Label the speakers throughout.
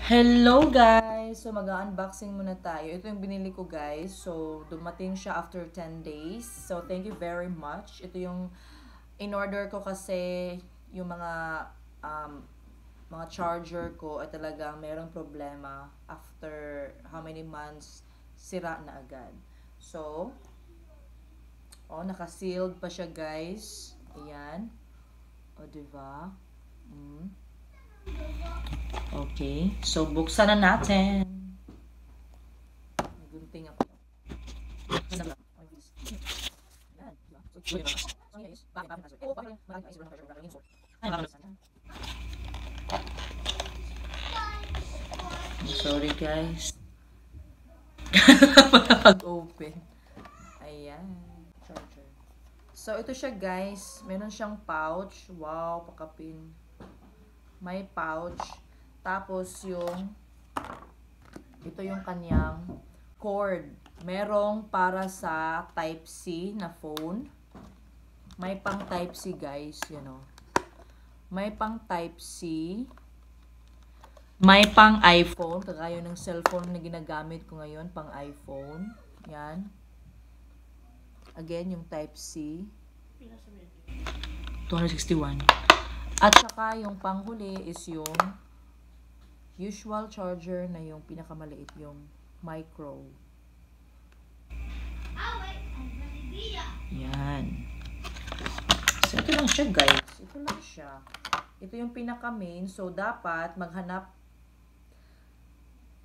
Speaker 1: Hello guys! So mag-unboxing muna tayo. Ito yung binili ko guys. So dumating siya after 10 days. So thank you very much. Ito yung in-order ko kasi yung mga charger ko ay talagang merong problema after how many months sira na agad. So naka-sealed pa siya guys. Ayan. Diba? Okay. So, buksan na natin. Nagunting ako. Sorry guys. Pag-open. Ayan. Charger. So, ito siya guys. Meron siyang pouch. Wow, pakapin. May pouch. Tapos ito yung kanyang cord. Merong para sa Type-C na phone. May pang Type-C guys, May pang Type-C. May pang iPhone, kagaya ng cellphone na ginagamit ko ngayon, pang iPhone. Yan. Again, yung Type-C. 261. At saka yung panghuli is yung usual charger na yung pinakamaliit, yung micro. Yan. So, ito lang siya guys. Ito lang siya. Ito yung pinaka-main. So, dapat maghanap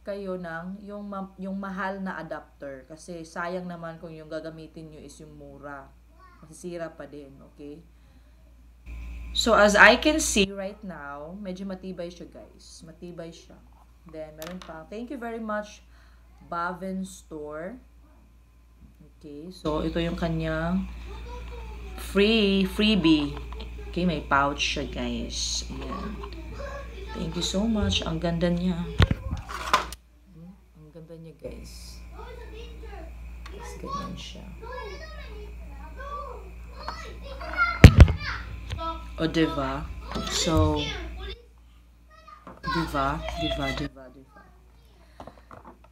Speaker 1: kayo ng yung mahal na adapter. Kasi sayang naman kung yung gagamitin nyo is yung mura. Masisira pa din, okay? So, as I can see right now, medyo matibay siya, guys. Matibay siya. Then, meron pa. Thank you very much, Bavin Store. Okay. So, ito yung kanyang freebie. Okay, may pouch siya, guys. Ayan. Thank you so much. Ang ganda niya. Ang ganda niya, guys. Yes, ganyan siya. Diba? So, diba?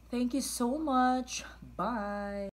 Speaker 1: Thank you so much. Bye.